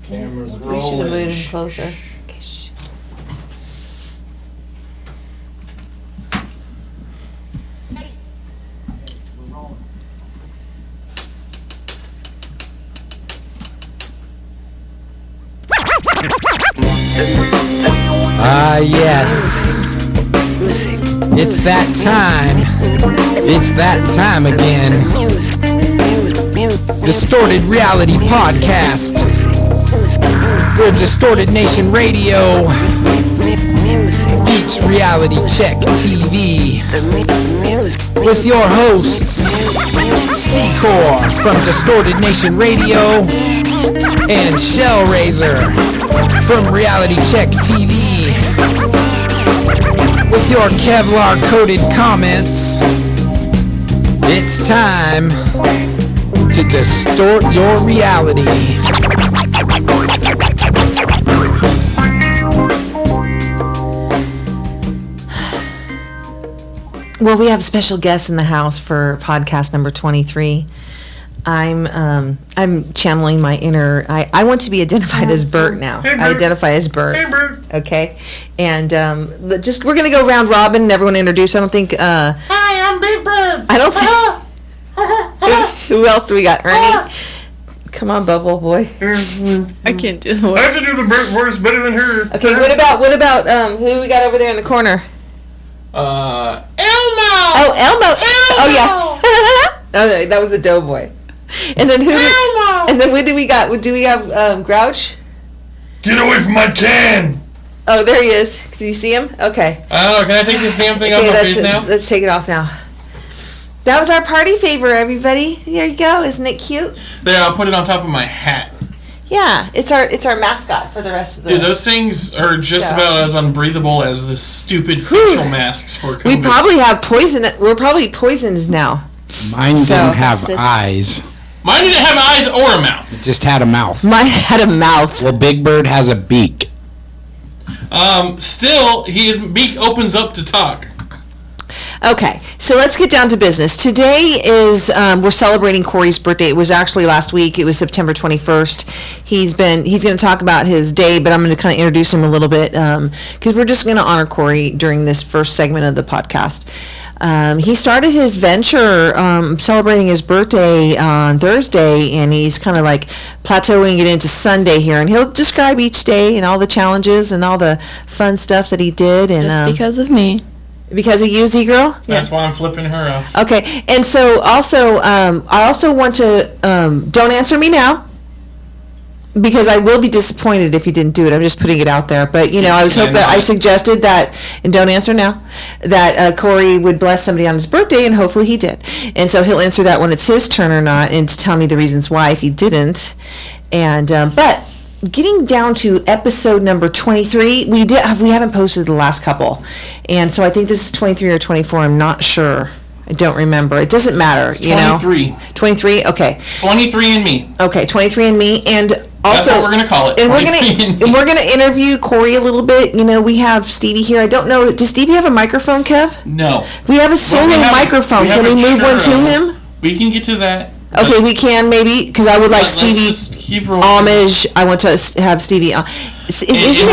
Camera's rolling. We should have moved him closer. Yes. It's that time. It's that time again. Distorted Reality Podcast. Where Distorted Nation Radio meets Reality Check TV. With your hosts, Ckore from Distorted Nation Radio and hellrzzr from Reality Check TV. With your Kevlar-coated comments, it's time to distort your reality. Well, we have special guests in the house for podcast number 23. I'm channeling my inner. I want to be identified as Bert now. Hey, Bert. I identify as Bert. Hey, Bert. Okay, and we're gonna go round robin and everyone introduce. I don't think. Hi, I'm Big Bird. I don't think. Who else do we got? Ernie. Come on, Bubble Boy. I can't do the I voice. have to do the Bert voice better than her. Okay, what about who we got over there in the corner? Elmo. Oh, Elmo. Oh yeah. Oh, that was the Doughboy. And then Elmo. And then what do we got? Do we have Grouch? Get away from my can. Oh, there he is. Do you see him? Okay. I don't know. Can I take this damn thing off Okay, my face now? let's take it off now. That was our party favor, everybody. There you go. Isn't it cute? There, I'll put it on top of my hat. Yeah, it's our mascot for the rest of the. Dude, those things are just show. about as unbreathable as the stupid facial masks for COVID. We probably have poison. We're probably poisoned now. Mine So, didn't have that's this. eyes. Mine didn't have eyes or a mouth. It just had a mouth. Mine had a mouth. Well, Big Bird has a beak. Still, his beak opens up to talk. Okay, so let's get down to business. Today is we're celebrating Corey's birthday. It was actually last week. It was September 21st. He's going to talk about his day, but I'm going to kind of introduce him a little bit because we're just going to honor Corey during this first segment of the podcast. He started his venture celebrating his birthday on Thursday, and he's kind of like plateauing it into Sunday here, and he'll describe each day and all the challenges and all the fun stuff that he did. And Just because of me. because of you, Z-Girl? That's why I'm flipping her off. Okay, and so also, I also want to, don't answer me now, because I will be disappointed if you didn't do it. I'm just putting it out there. But, I was hoping, I suggested that, and don't answer now, that Corey would bless somebody on his birthday, and hopefully he did. And so he'll answer that when it's his turn or not, and to tell me the reasons why if he didn't. And, but getting down to episode number 23, we haven't posted the last couple. And so I think this is 23 or 24. I'm not sure. I don't remember. It doesn't matter, It's 23. 23? Okay. 23 and me. Okay, 23 and me. And also, That's what we're going to call it. and we're 23 and me. gonna interview Corey a little bit. We have Stevie here. I don't know. Does Stevie have a microphone, Kev? No. We have a solo microphone. Can we move one to him? We can get to that. Okay, we can maybe, because I would like Let's Stevie just keep rolling. homage. I want to have Stevie. In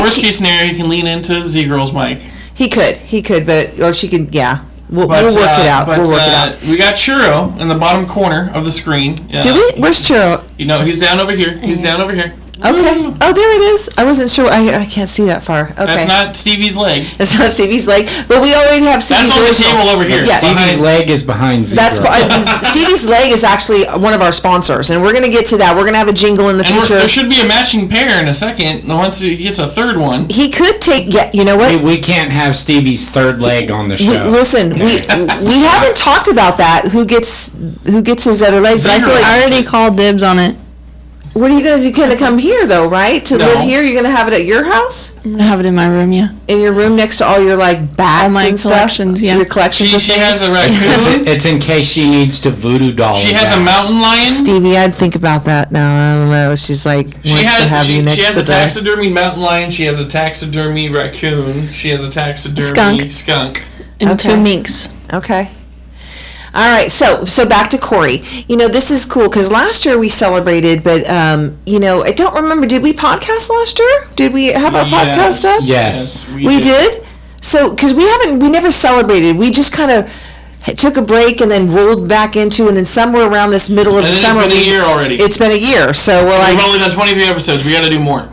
worst case scenario, you can lean into Z-Girl's mic. He could, but or she could. Yeah, we'll work it out. But, We'll work it out. We got Churro in the bottom corner of the screen. Do we? Where's Churro? He's down over here. He's down over here. Okay. Oh, there it is. I wasn't sure. I can't see that far. Okay. That's not Stevie's leg. It's not Stevie's leg, but we already have Stevie's That's on the original. table over here. Yeah. Stevie's leg is behind Z. That's Stevie's leg is actually one of our sponsors, and we're going to get to that. We're going to have a jingle in the And future. there should be a matching pair in a second. Once he gets a third one. He could take. Yeah, you know what? We can't have Stevie's third leg on the show. Listen, we haven't talked about that. Who gets his other leg? But I feel like I already called dibs on it. What are you going to do? You're going to come here, though, right? To No. live here? You're going to have it at your house? I'm gonna have it in my room, yeah. In your room next to all your, like, bats All my and collections, stuff? yeah. Your collections of She things? has a raccoon. It's in case she needs to voodoo doll. She his has a ass. mountain lion. Stevie, I'd think about that now. I don't know. She's like, wants She to have you next she has to a taxidermy mountain lion. She has a taxidermy raccoon. She has a taxidermy skunk. And Okay. 2 minks. Okay. All right, so back to Corey. This is cool because last year we celebrated, but I don't remember. Did we podcast last year? Did we have our podcast up? Yes. We did. So because we never celebrated. We just kind of took a break and then rolled back into, and then somewhere around this middle of the summer. It's been a year already. It's been a year, so we've only done 23 episodes. We got to do more.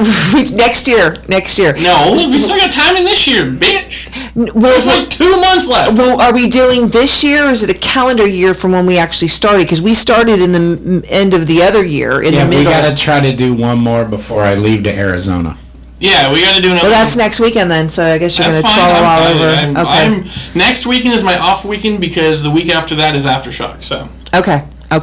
Next year. No, we still got time in this year, bitch. There's like 2 months left. Well, are we doing this year, or is it a calendar year from when we actually started? Because we started in the end of the other year, in the middle. We got to try to do one more before I leave to Arizona. Yeah, we got to do another. Well, that's next weekend then, so I guess you're going to travel all over. Next weekend is my off weekend because the week after that is Aftershock, so. Okay. All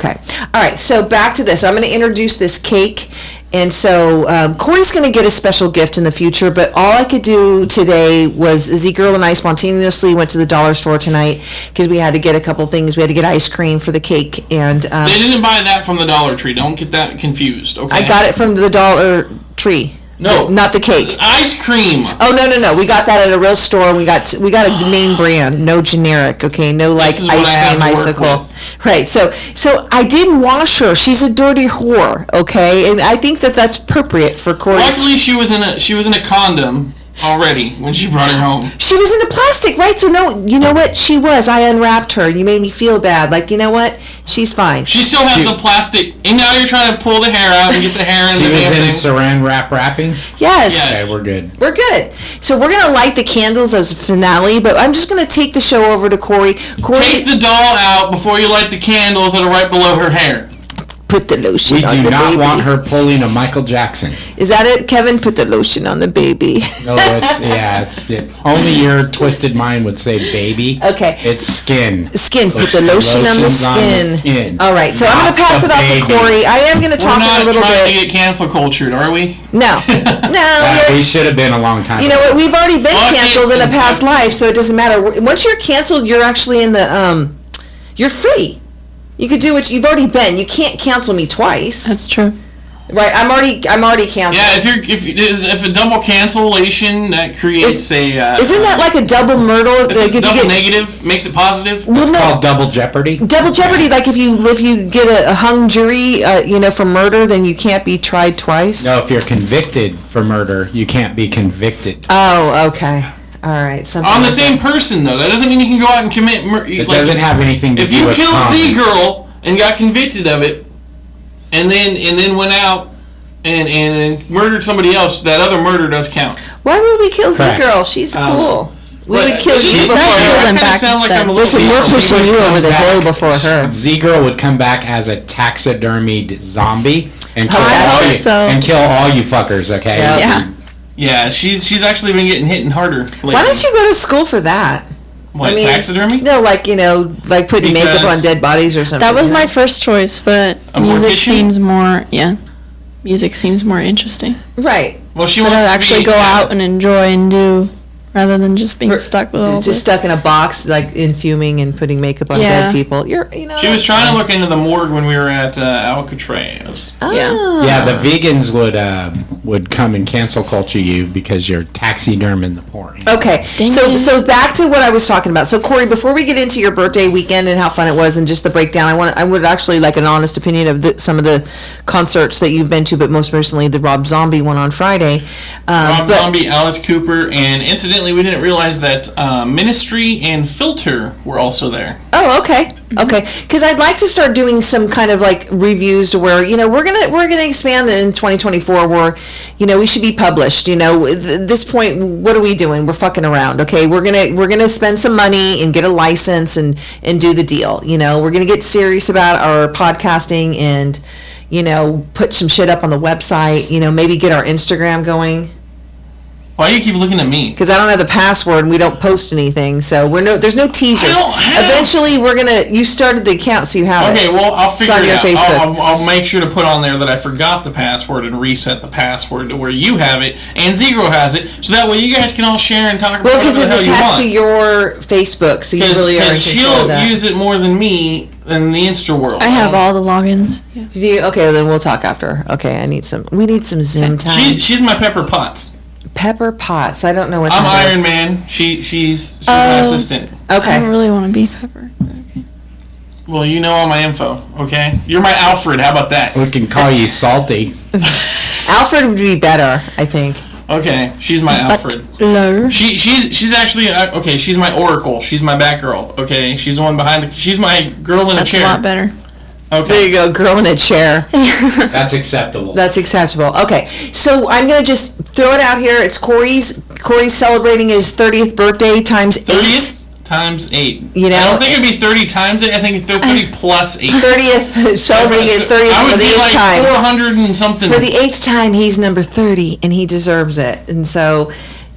right, so back to this. So I'm going to introduce this cake, and so Corey's going to get a special gift in the future, but all I could do today was Z-Girl and I spontaneously went to the dollar store tonight because we had to get a couple things. We had to get ice cream for the cake, and... they didn't buy that from the Dollar Tree. Don't get that confused, okay? I got it from the Dollar Tree. No, not the cake. Ice cream. Oh no! We got that at a real store. We got a name brand, no generic. Okay, no like ice cream icicle. Right. So I did wash her. She's a dirty whore. Okay, and I think that's appropriate for Corey. Luckily, she was in a condom already when she brought her home. She was in a plastic, right? So no, you know what? She was. I unwrapped her. You made me feel bad. Like, you know what? She's fine. She still has the plastic, and now you're trying to pull the hair out and get the hair in the damn thing. She was in saran wrap wrapping? Yes. Okay, we're good. We're good. So we're going to light the candles as a finale, but I'm just going to take the show over to Corey. Take the doll out before you light the candles that are right below her hair. Put the lotion on the baby. We do not want her pulling a Michael Jackson. Is that it, Kevin? Put the lotion on the baby. No, it's only your twisted mind would say baby. Okay. It's skin. Skin. Put the lotion on the skin. All right. So I'm going to pass it off to Corey. I am going to talk a little bit. We're not trying to get cancel cultured, are we? No. We should have been a long time ago. You know what? We've already been canceled in a past life, so it doesn't matter. Once you're canceled, you're actually in the you're free. You could do what you've already been. You can't cancel me twice. That's true. Right, I'm already canceled. Yeah, if a double cancellation that creates isn't that like a double myrtle? Like double negative makes it positive. It's called double jeopardy. Double jeopardy, like if you get a hung jury, for murder, then you can't be tried twice. No, if you're convicted for murder, you can't be convicted. Oh, okay. All right. On the same person, though. That doesn't mean you can go out and commit murder. It doesn't have anything to do with If you killed Z-Girl and got convicted of it, and then went out and murdered somebody else, that other murder does count. Why would we kill Z-Girl? She's cool. We would kill you before her. Listen, we're pushing you over the hill before her. Z-Girl would come back as a taxidermied zombie and kill all you fuckers, okay? Yeah. Yeah, she's actually been getting hit harder lately. Why don't you go to school for that? What, taxidermy? No, like putting makeup on dead bodies or something. That was my first choice, but music seems more interesting. Right. Well, she wants to actually go out and enjoy and do, rather than just being stuck with all just stuck in a box, like in fuming and putting makeup on dead people. She was trying to look into the morgue when we were at Alcatraz. Oh. Yeah, the vegans would come and cancel culture you because you're taxiderming the porn. Okay, so back to what I was talking about. So Corey, before we get into your birthday weekend and how fun it was and just the breakdown, I would actually like an honest opinion of some of the concerts that you've been to, but most recently the Rob Zombie one on Friday. Zombie, Alice Cooper, and incidentally, we didn't realize that Ministry and Filter were also there. Oh, okay. Okay, because I'd like to start doing some kind of like reviews to where we're gonna expand in 2024 where we should be published. At this point, what are we doing? We're fucking around. Okay, we're gonna spend some money and get a license and do the deal. We're gonna get serious about our podcasting and put some shit up on the website. Maybe get our Instagram going. Why do you keep looking at me? Because I don't have the password and we don't post anything, so there's no teasers. Eventually, you started the account, so you have it. Okay, well, I'll figure it out. Facebook. I'll make sure to put on there that I forgot the password and reset the password to where you have it and Z-Girl has it, so that way you guys can all share and talk about whatever the hell you want. Well, because it's attached to your Facebook, so you really are in control of that. She'll use it more than me in the Insta world. I have all the logins. Yeah. Okay, then we'll talk after. Okay, we need some Zoom time. She's my Pepper Potts. Pepper Potts. I don't know what I'm that Iron is. Man. She's my assistant. Okay. I don't really want to be Pepper. Okay. Well, you know all my info, okay? You're my Alfred. How about that? We can call you Salty. Alfred would be better, I think. Okay, she's my Alfred. Butler. She's actually okay. She's my Oracle. She's my Batgirl. Okay, she's the one behind the. She's my girl in a chair. That's a lot better. Okay. There you go, girl in a chair. That's acceptable. That's acceptable. Okay, so I'm gonna just throw it out here. It's Corey's celebrating his 30th birthday times 30th times 8. You know, I don't think it'd be 30 times 8. I think it's 30 plus 8. 30th, celebrating his 30th I would for the be 8th like time. 400 and something. For the 8th time, he's number 30, and he deserves it. And so,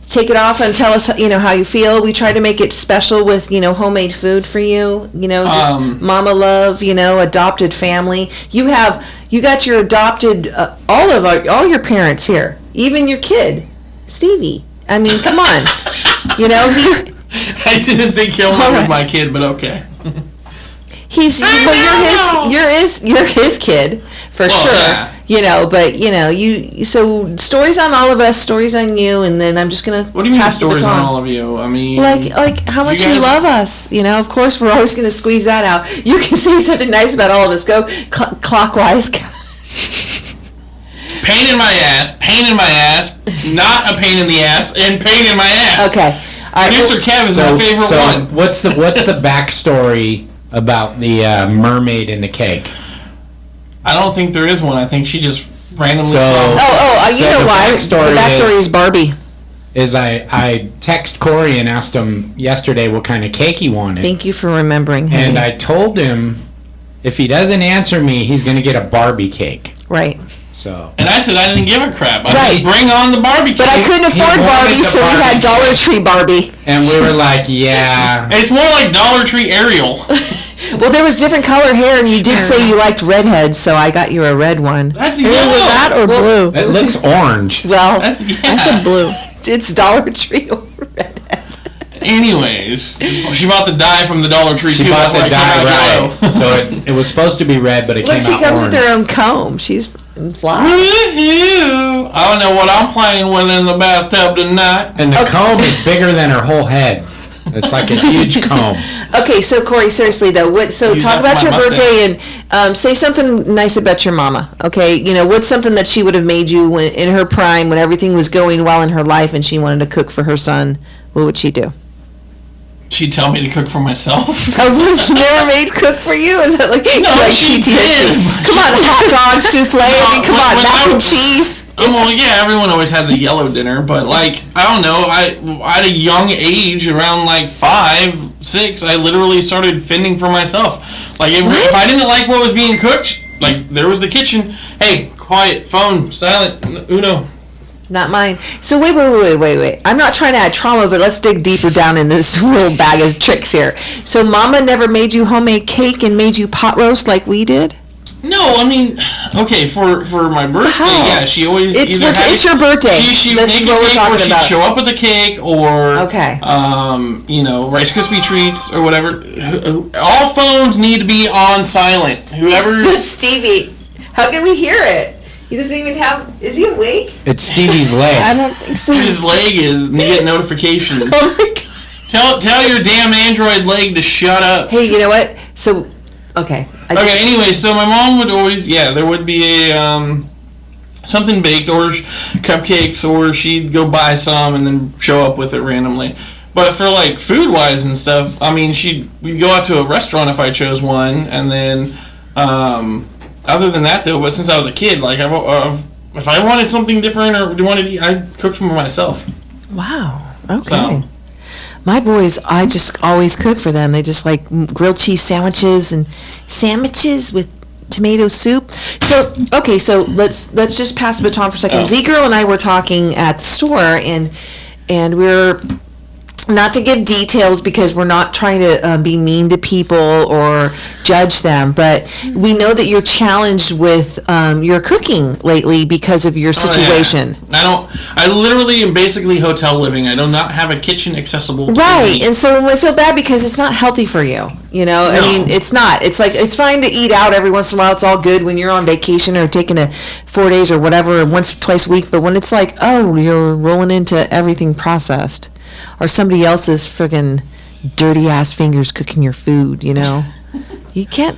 take it off and tell us, how you feel. We try to make it special with, homemade food for you. Just mama love. Adopted family. You got your adopted, all your parents here, even your kid, Stevie. I mean, come on. I didn't think Hillman was my kid, but okay. You're his kid for sure. Yeah. So stories on all of us, stories on you, and then I'm just gonna. What do you mean stories on all of you? I mean, like how much you love us. Of course, we're always gonna squeeze that out. You can say something nice about all of us. Go clockwise. Pain in my ass, not a pain in the ass, and pain in my ass. Okay. Producer Kev is my favorite one. What's the backstory about the mermaid in the cake? I don't think there is one. I think she just randomly saw. You know why? The backstory is Barbie. I text Corey and asked him yesterday what kind of cake he wanted. Thank you for remembering. And I told him if he doesn't answer me, he's going to get a Barbie cake. Right. So. And I said I didn't give a crap. I said bring on the Barbie cake. But I couldn't afford Barbie, so we had Dollar Tree Barbie. And we were like, yeah. It's more like Dollar Tree Ariel. Well, there was different color hair, and you did say you liked redheads, so I got you a red one. That's yellow. yellow. That or blue? It looks orange. Well, I said blue. It's Dollar Tree or redhead. Anyways, she bought the dye from the Dollar Tree. She bought the dye, right. So it was supposed to be red, but it came out orange. Look, she comes with her own comb. She's fly. I don't know what I'm playing with in the bathtub tonight. And the comb is bigger than her whole head. It's like a huge comb. Okay, so Corey, seriously though, talk about your birthday and say something nice about your mama. Okay, what's something that she would have made you when in her prime, when everything was going well in her life, and she wanted to cook for her son? What would she do? She'd tell me to cook for myself. Oh, she never made cook for you? Is that she did. Come on, hot dog souffle. Come on, mac and cheese. Well, yeah, everyone always had the yellow dinner, but I don't know. At a young age, around 5, 6, I literally started fending for myself. If I didn't like what was being cooked, there was the kitchen. Hey, quiet, phone, silent, Uno. Not mine. So wait. I'm not trying to add trauma, but let's dig deeper down in this little bag of tricks here. So Mama never made you homemade cake and made you pot roast like we did? No, I mean, okay, for my birthday, yeah, she always it's your birthday. She would make a cake, or she'd show up with a cake, or Rice Krispie treats or whatever. All phones need to be on silent. Whoever's Stevie, how can we hear it? He doesn't even have. Is he awake? It's Stevie's leg. I don't think so. His leg is. You get notifications. Oh my god! Tell your damn Android leg to shut up. Hey, you know what? So, okay. Anyway, so my mom would always, there would be a something baked or cupcakes, or she'd go buy some and then show up with it randomly. But for food wise and stuff, I mean, we'd go out to a restaurant if I chose one, and then. Other than that, though, but since I was a kid, if I wanted something different or wanted to eat, I cooked for myself. Wow. Okay. My boys, I just always cook for them. They just like grilled cheese sandwiches and sandwiches with tomato soup. So, okay, so let's just pass the baton for a second. Z-Girl and I were talking at the store, and we're... Not to give details because we're not trying to be mean to people or judge them, but we know that you're challenged with your cooking lately because of your situation. Yeah. I literally am basically hotel living. I do not have a kitchen accessible to me. And so I feel bad because it's not healthy for you. No. I mean, it's not. It's it's fine to eat out every once in a while. It's all good when you're on vacation or taking 4 days or whatever, once or twice a week. But when it's you're rolling into everything processed. Or somebody else's friggin' dirty ass fingers cooking your food, You can't,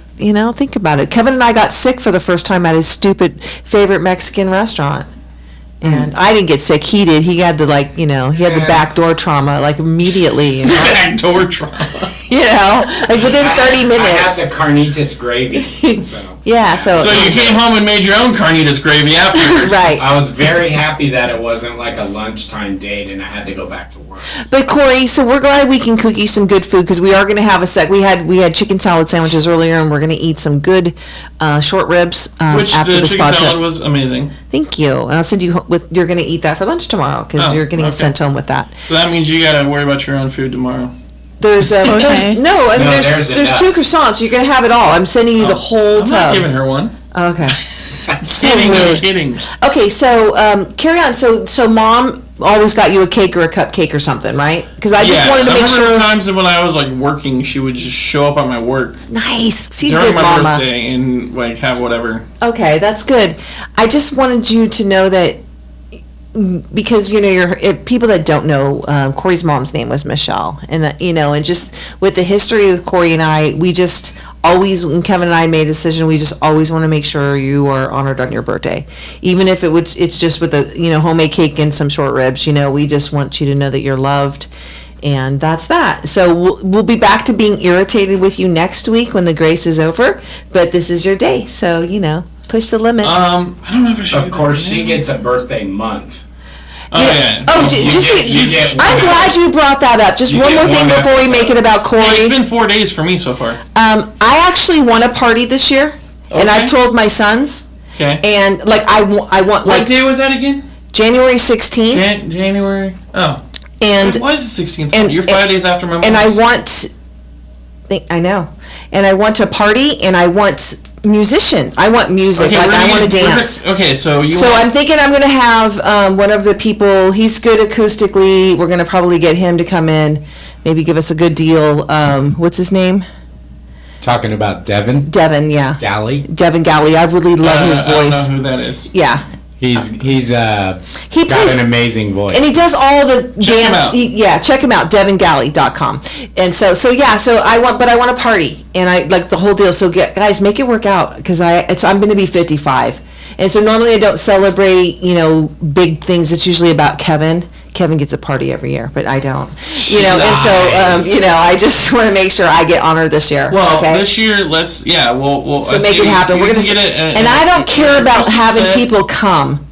think about it. Kevin and I got sick for the first time at his stupid favorite Mexican restaurant. And I didn't get sick. He did. He had the he had the backdoor trauma immediately. Backdoor trauma. Within 30 minutes. I had the carnitas gravy. So. Yeah, so you came home and made your own carnitas gravy afterwards. Right. I was very happy that it wasn't like a lunchtime date and I had to go back to work. But Corey, so we're glad we can cook you some good food because we are going to have we had chicken salad sandwiches earlier and we're going to eat some good short ribs Which after the this chicken podcast. salad was amazing. Thank you. And I'll send you you're going to eat that for lunch tomorrow because you're getting sent home with that. So that means you got to worry about your own food tomorrow. There's there's two croissants. You're going to have it all. I'm sending you the whole I'm tub. not giving her one. Okay. Kidding. Okay, so carry on. So mom always got you a cake or a cupcake or something, right? Because I just wanted to make sure. Times when I was working, she would just show up at my work. Nice. See, during good my mama. birthday and have whatever. Okay, that's good. I just wanted you to know that because people that don't know, Corey's mom's name was Michelle, and and just with the history with Corey and I, we just always, when Kevin and I made a decision, we just always want to make sure you are honored on your birthday, even if it's just with a homemade cake and some short ribs. We just want you to know that you're loved. And that's that. So we'll be back to being irritated with you next week when the grace is over. But this is your day, so push the limit. I don't know if I should. Of course, she gets a birthday month. I'm glad you brought that up. Just one more thing before we make it about Corey. It's been 4 days for me so far. I actually want a party this year, and I've told my sons. Okay. And I want What day was that again? January 16th. January. Oh. And it was the 16th. And you're 5 days after my mom's. And I know. And I want to party, and I want musician. I want music. I want to dance. So I'm thinking I'm going to have one of the people. He's good acoustically. We're going to probably get him to come in, maybe give us a good deal. What's his name? Talking about Devin? Devin, yeah. Galley? Devin Galley. I really love his voice. I don't know who that is. Yeah. He plays an amazing voice. And he does all the dance. Check him out, devingalley.com. And so I want a party, and I like the whole deal. So guys, make it work out because I'm going to be 55. And so normally I don't celebrate, big things. It's usually about Kevin. Kevin gets a party every year, but I don't. Nice. And so I just want to make sure I get honored this year. Well, this year, we'll so make it happen. We're gonna and I don't care about having people come.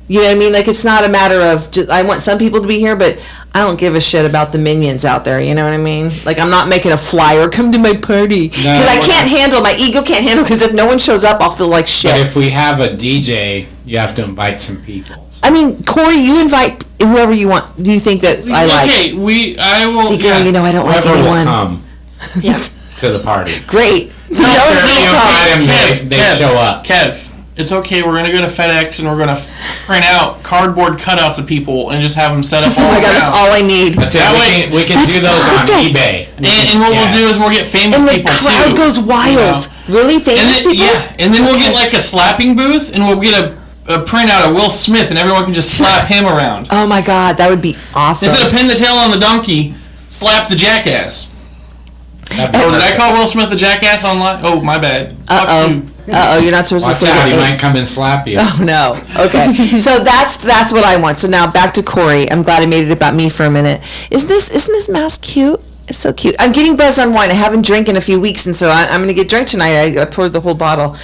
You know what I mean? It's not a matter of I want some people to be here, but I don't give a shit about the minions out there. You know what I mean? I'm not making a flyer. Come to my party because I can't handle. My ego can't handle because if no one shows up, I'll feel like shit. But if we have a DJ, you have to invite some people. I mean, Corey, you invite whoever you want. Do you think that I like? Okay, I will. See, girl, I don't like anyone. anyone. Come to the party. Great. They show up. Kev, it's okay. We're gonna go to FedEx and we're gonna print out cardboard cutouts of people and just have them set up all around. Oh my God, that's all I need. That's it. We can do those on eBay. And what we'll do is we'll get famous people too. And the crowd goes wild. Really famous people? Yeah, and then we'll get a slapping booth and we'll get a printout of Will Smith and everyone can just slap him around. Oh my God, that would be awesome. Instead of pin the tail on the donkey, slap the jackass. Or did I call Will Smith a jackass online? Oh, my bad. You're not supposed to say that. He might come and slap you. Oh no. Okay. So that's what I want. So now back to Corey. I'm glad I made it about me for a minute. Isn't this mask cute? It's so cute. I'm getting buzzed on wine. I haven't drank in a few weeks, and so I'm going to get drunk tonight. I poured the whole bottle.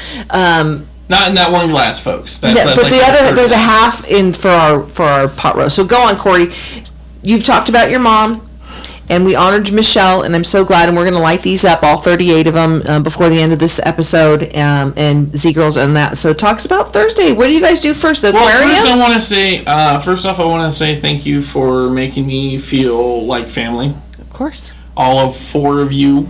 Not in that one glass, folks. But the other, there's a half in for our pot roast. So go on, Corey. You've talked about your mom, and we honored Michelle, and I'm so glad. And we're going to light these up, all 38 of them, before the end of this episode, and Z-Girls and that. So talks about Thursday. What do you guys do first? The aquarium? First I want to say, I want to say thank you for making me feel like family. Of course. All of 4 of you.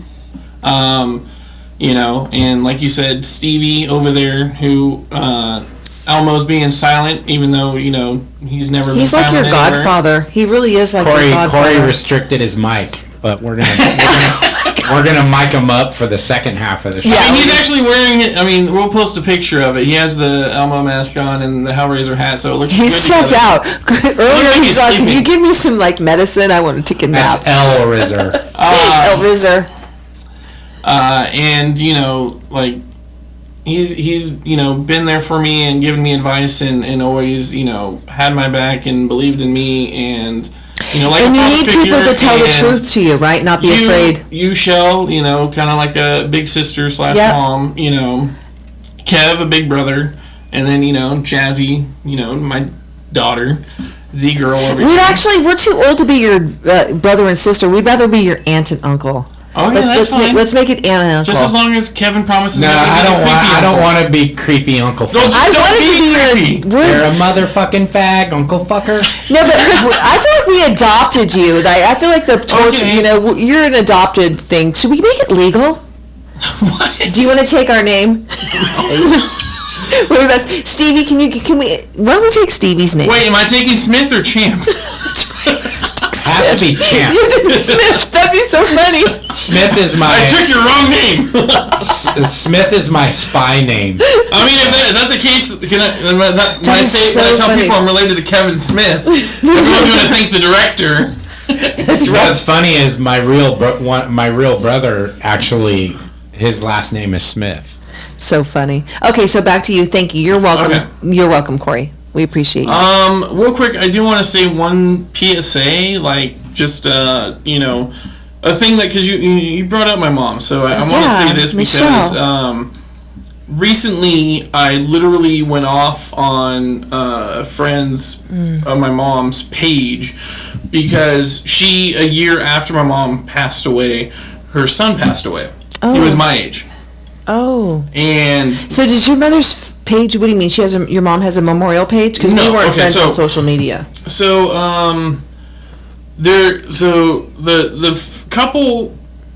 And like you said, Stevie over there, who Elmo's being silent, even though he's never. He's been like your silent godfather. He really is like your godfather. Corey restricted his mic, but we're gonna mic him up for the second half of the show. Yeah, he's actually wearing it. I mean, we'll post a picture of it. He has the Elmo mask on and the Hellrzzr hat, so it looks. He's checked out. Earlier he's like, "Can you give me some medicine? I want to take a nap." That's hellrzzr. hellrzzr. And, you know, like, he's you know, been there for me and given me advice and always, you know, had my back and believed in me and, you know, like, and you need people to tell the truth to you, right? Not be afraid. You shall, you know, kind of like a big sister / mom, you know, Kev, a big brother, and then, you know, Jazzy, you know, my daughter, Z girl over here. We're too old to be your brother and sister. We'd rather be your aunt and uncle. Oh yeah, that's fine. Let's make it aunt and uncle. Just as long as Kevin promises. No, I don't want to be creepy uncle. Don't be creepy. You're a motherfucking fag, uncle fucker. No, but I feel like we adopted you. I feel like the torture. Okay. You know, you're an adopted thing. Should we make it legal? What? Do you want to take our name? Stevie, can we? Why don't we take Stevie's name? Wait, am I taking Smith or Champ? Has to be Champ. Smith. That'd be so funny. Smith is my. I took your wrong name. Smith is my spy name. I mean, is that the case? When I tell people I'm related to Kevin Smith, everyone's going to think the director. What's funny is my real brother actually, his last name is Smith. So funny. Okay, so back to you. Thank you. You're welcome. Okay. You're welcome, Corey. We appreciate you. Real quick, I do want to say one PSA, like just you know, a thing that because you brought up my mom, so I want to say this because recently I literally went off on a friend's of my mom's page because a year after my mom passed away, her son passed away. Oh. He was my age. Oh. And so does your mother's page, what do you mean? Your mom has a memorial page? Because we weren't friends on social media. So,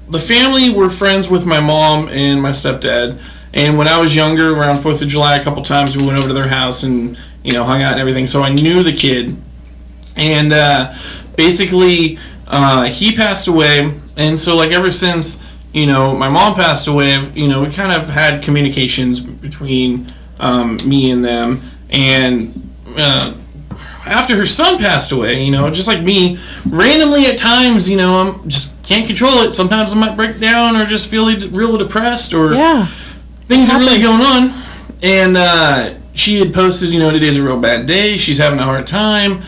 the family were friends with my mom and my stepdad. And when I was younger, around 4th of July, a couple times we went over to their house and, you know, hung out and everything. So I knew the kid. And, basically, he passed away. And so, like, ever since, you know, my mom passed away, you know, we kind of had communications between me and them. And after her son passed away, you know, just like me, randomly at times, you know, I'm just can't control it. Sometimes I might break down or just feel real depressed or things are really going on. And she had posted, you know, today's a real bad day. She's having a hard time,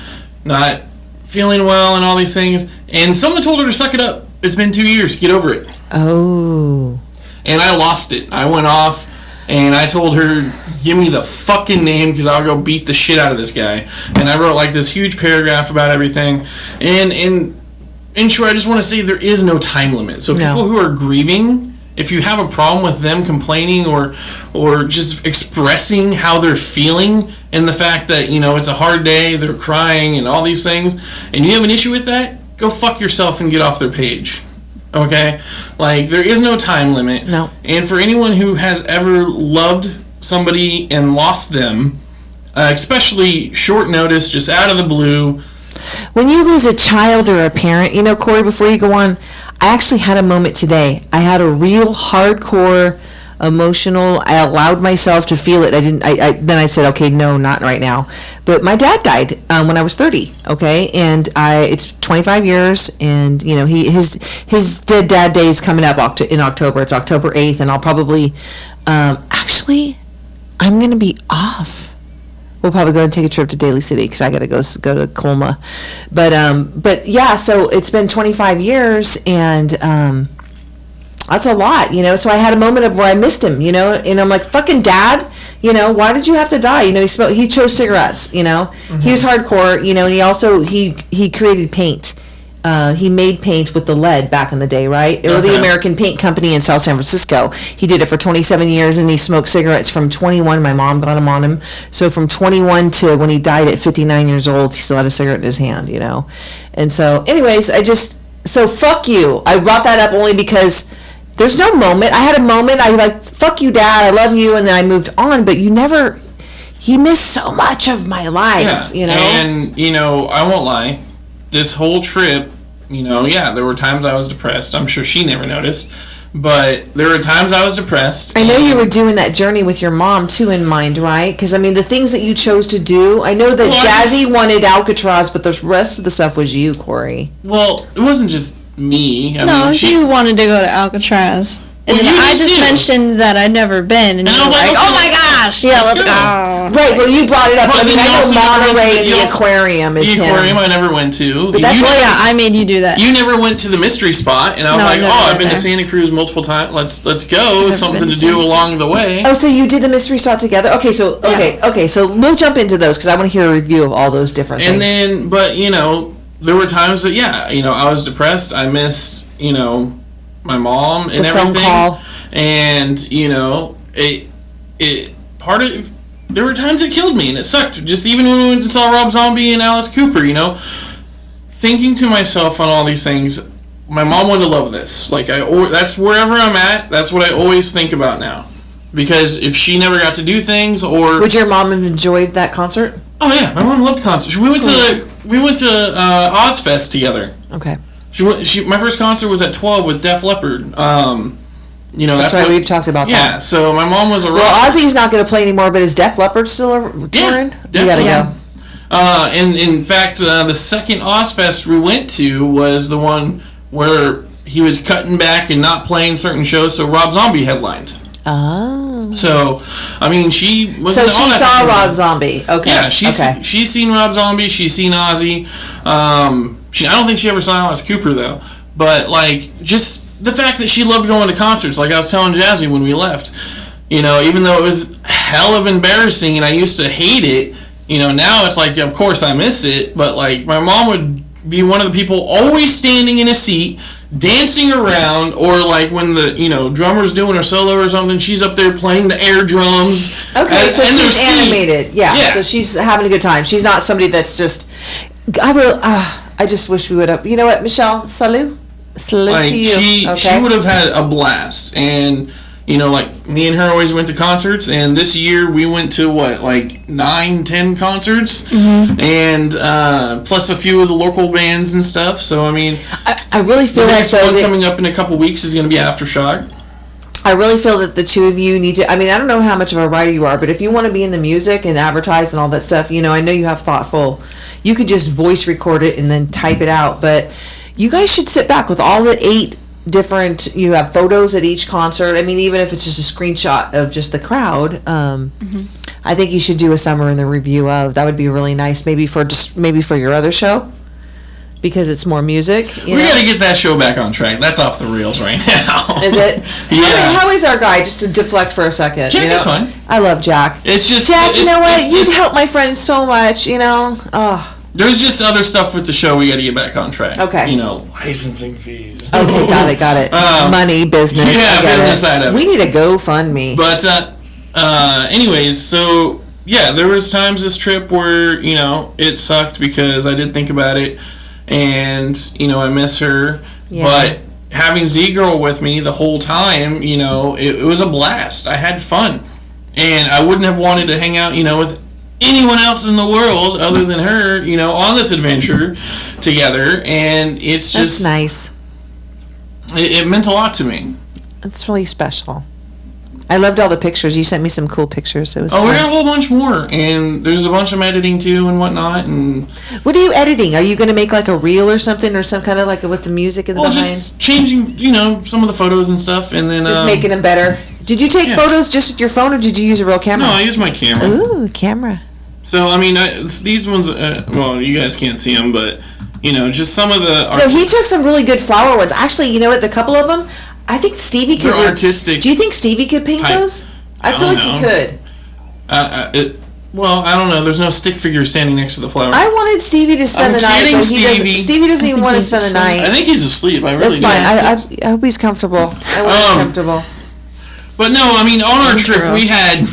not feeling well and all these things. And someone told her to suck it up. It's been 2 years. Get over it. Oh. And I lost it. I went off and I told her, give me the fucking name because I'll go beat the shit out of this guy. And I wrote like this huge paragraph about everything. And in short, I just want to say there is no time limit. So people who are grieving, if you have a problem with them complaining or just expressing how they're feeling and the fact that, you know, it's a hard day, they're crying and all these things, and you have an issue with that, go fuck yourself and get off their page. Okay? Like, there is no time limit. No. And for anyone who has ever loved somebody and lost them, especially short notice, just out of the blue. When you lose a child or a parent, you know, Corey, before you go on, I actually had a moment today. I had a real hardcore emotional. I allowed myself to feel it. Then I said, okay, no, not right now. But my dad died when I was 30. Okay, and it's 25 years, and you know his dead dad day is coming up in October. It's October 8th, and I'll probably actually I'm gonna be off. We'll probably go and take a trip to Daly City because I got to go to Colma. But yeah, so it's been 25 years, and that's a lot, you know. So I had a moment of where I missed him, you know, and I'm like, fucking dad, you know, why did you have to die? You know, he chose cigarettes, you know. Mm-hmm. He was hardcore, you know, and he also he created paint. He made paint with the lead back in the day, right? It was the American Paint Company in South San Francisco. He did it for 27 years, and he smoked cigarettes from 21. My mom got him on him. So from 21 to when he died at 59 years old, he still had a cigarette in his hand, you know? And so, anyways, so fuck you. I brought that up only because there's no moment. I had a moment. I fuck you, Dad. I love you. And then I moved on. But he missed so much of my life, you know? And, you know, I won't lie. This whole trip, you know, there were times I was depressed. I'm sure she never noticed. But there were times I was depressed. I know you were doing that journey with your mom, too, in mind, right? Because, I mean, the things that you chose to do, I know that Jazzy wanted Alcatraz, but the rest of the stuff was you, Corey. Well, it wasn't just me. I mean, you wanted to go to Alcatraz. And then I just mentioned that I'd never been, and you were like, "Oh my gosh, yeah, let's go." Right, well, you brought it up. I mean, I know Monterey and the aquarium is the aquarium I never went to. But that's I made you do that. You never went to the mystery spot, and I was like, I've been to Santa Cruz multiple times. Let's go. Something to do along the way. Oh, so you did the mystery spot together? Okay, so so we'll jump into those because I want to hear a review of all those different things. And then, but there were times that I was depressed. I missed my mom and everything. Phone call. And there were times it killed me and it sucked. Just even when we went and saw Rob Zombie and Alice Cooper, thinking to myself on all these things, my mom would have loved this. Like that's wherever I'm at. That's what I always think about now. Because if she never got to do things, or would your mom have enjoyed that concert? Oh yeah, my mom loved concerts. We went to Ozfest together. Okay. My first concert was at 12 with Def Leppard. That's right. We've talked about that. Yeah. So my mom was a rock. Well, Ozzy's not going to play anymore, but is Def Leppard still touring? Yeah, you gotta go. And in fact, the second Ozfest we went to was the one where he was cutting back and not playing certain shows, so Rob Zombie headlined. Oh. So, I mean, she was. So she saw Rob Zombie. Okay. Yeah, she's seen Rob Zombie. She's seen Ozzy. I don't think she ever saw Alice Cooper though. But just the fact that she loved going to concerts, like I was telling Jazzy when we left. Even though it was hell of embarrassing and I used to hate it. Now it's like, of course I miss it. But my mom would be one of the people always standing in a seat, dancing around, or when the drummer's doing a solo or something, she's up there playing the air drums. Okay, so she's animated. Yeah, so she's having a good time. She's not somebody that's just. I just wish we would have. You know what, Michelle? Salute to you. She would have had a blast, and me and her always went to concerts, and this year we went to 9-10 concerts, and plus a few of the local bands and stuff. So I mean, I really feel the next one coming up in a couple weeks is going to be Aftershock. I really feel that the two of you need to. I mean, I don't know how much of a writer you are, but if you want to be in the music and advertise and all that stuff, I know you have thoughtful. You could just voice record it and then type it out, but you guys should sit back with all the 8 different. You have photos at each concert. I mean, even if it's just a screenshot of just the crowd, I think you should do a summer in the review of. That would be really nice. Maybe for your other show, because it's more music. We got to get that show back on track. That's off the rails right now. Is it? Yeah. How is our guy? Just to deflect for a second. Jack is fine. I love Jack. It's just Jack. You know what? You'd help my friends so much. Oh. There's just other stuff with the show we got to get back on track. Okay. Licensing fees. Okay, got it. Money, business. Yeah, business side of it. We need a GoFundMe. But, anyways, so, yeah, there was times this trip where, it sucked because I did think about it, and, I miss her. Yeah. But having Z-Girl with me the whole time, it was a blast. I had fun. And I wouldn't have wanted to hang out, with anyone else in the world other than her, on this adventure together, and it's just that's nice. It meant a lot to me. It's really special. I loved all the pictures. You sent me some cool pictures. It was fun. We got a whole bunch more, and there's a bunch of editing too and whatnot. And what are you editing? Are you going to make a reel or something, or some kind of with the music in the behind? Just changing, some of the photos and stuff, and then just making them better. Did you take photos just with your phone, or did you use a real camera? No, I used my camera. Ooh, camera. So, I mean, these ones, you guys can't see them, but, just some of the... No, he took some really good flower ones. Actually, you know what, the couple of them, I think Stevie could... They're artistic. Do you think Stevie could paint those? I feel like he could. I don't know. There's no stick figure standing next to the flower. I wanted Stevie to spend the night, but Stevie doesn't even want to spend the night. I think he's asleep. I really do. That's fine. I hope he's comfortable. I want him comfortable. But no, I mean, on our trip, we had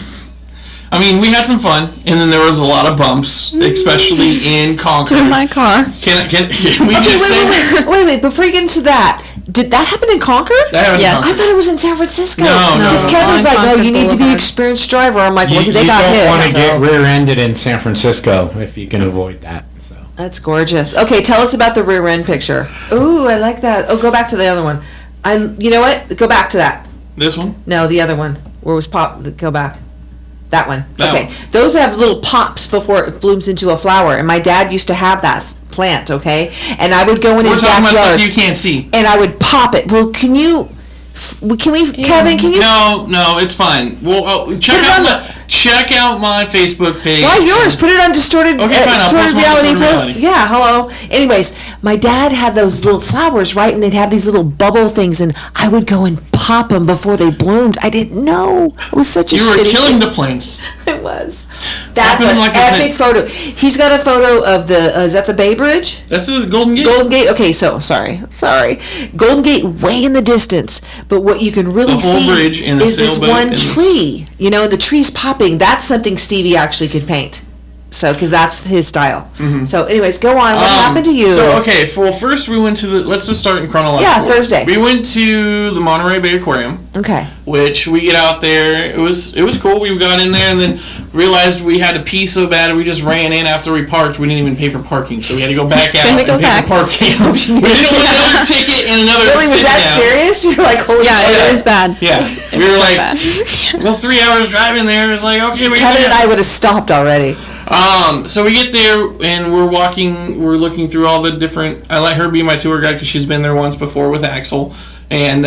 some fun, and then there was a lot of bumps, especially in Concord. To my car. Can we just say... Wait, before you get into that, did that happen in Concord? That happened in Concord. I thought it was in San Francisco. No. Because Kevin was like, you need to be an experienced driver. I'm like, well, they got hit. You don't want to get rear-ended in San Francisco if you can avoid that. So. That's gorgeous. Okay, tell us about the rear end picture. Ooh, I like that. Oh, go back to the other one. You know what? Go back to that. This one? No, the other one. Where was pop? Go back. That one. Okay. Those have little pops before it blooms into a flower, and my dad used to have that plant, okay? And I would go in his backyard. About stuff you can't see. And I would pop it. Well, can you Kevin, can you? No, it's fine. Well, check out my Facebook page. Why yours? Put it on Distorted Reality. Yeah, hello. Anyways, my dad had those little flowers, right? And they'd have these little bubble things, and I would go and pop them before they bloomed. I didn't know. It was such a shitty thing. You were killing the plants. It was. That's an epic photo. He's got a photo of the, is that the Bay Bridge? That's the Golden Gate. Golden Gate. Okay, so, sorry. Golden Gate way in the distance. But what you can really see is this one tree. You know, the tree's popping. That's something Stevie actually could paint. So, because that's his style. Mm-hmm. So, anyways, go on. What happened to you? So, okay, well, first we went to let's just start in chronological. Yeah, Thursday. We went to the Monterey Bay Aquarium. Okay. Which we get out there. It was cool. We got in there and then realized we had to pee so bad we just ran in after we parked. We didn't even pay for parking, so we had to go back out and pay for parking. We didn't want another ticket and another. Really, was that serious? You're like, holy shit. Yeah, it was bad. Yeah, we were like, well, 3 hours driving there. It was like, okay, Kevin and I would have stopped already. So we get there and we're looking through all the different. I let her be my tour guide because she's been there once before with Axel, and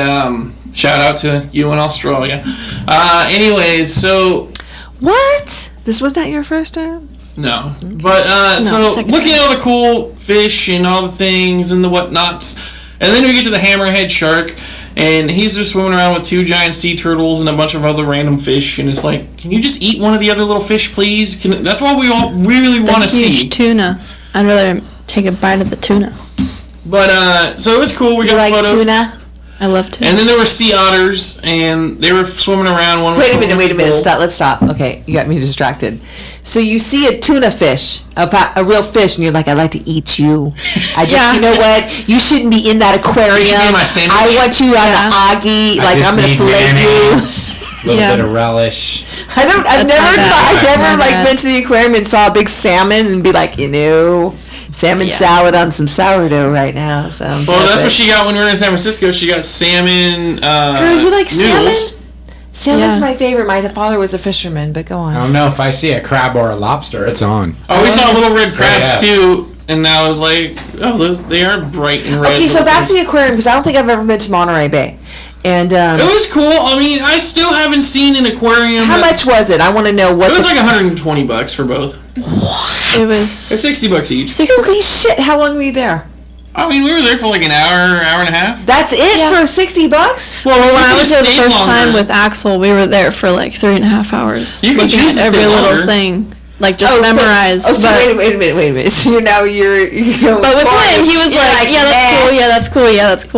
shout out to you in Australia. Anyways, so what? This was not your first time? No, but so looking at all the cool fish and all the things and the whatnots, and then we get to the hammerhead shark. And he's just swimming around with 2 giant sea turtles and a bunch of other random fish. And it's like, can you just eat one of the other little fish, please? That's what we all really want to see. Huge tuna. I'd rather take a bite of the tuna. But, so it was cool. We got photos. Tuna? I love tuna. And then there were sea otters, and they were swimming around. Wait a minute. Let's stop. Okay, you got me distracted. So you see a tuna fish, a real fish, and you're like, I'd like to eat you. You know what? You shouldn't be in that aquarium. You should be my sandwich. I want you on the Augie. Like, I'm going to fillet you. A little bit of relish. I've never been to the aquarium and saw a big salmon and be like, salmon salad on some sourdough right now. Well, that's what she got when we were in San Francisco. She got salmon Girl, you like noodles. Salmon? Salmon's my favorite. My father was a fisherman, but go on. I don't know. If I see a crab or a lobster, it's on. Oh, we saw little red crabs too. And I was like, they are bright and red. Okay, so back to the aquarium, because I don't think I've ever been to Monterey Bay. And it was cool. I mean, I still haven't seen an aquarium. How much was it? I want to know what. It was like $120 for both. What? It was $60 each. Holy shit! How long were you there? I mean, we were there for like an hour and a half. That's it for $60? Well, when I was there the first time with Axel, we were there for like 3.5 hours. You can choose every little thing. Like, just memorize. So wait a minute. So you're But with him, he was like, that's cool.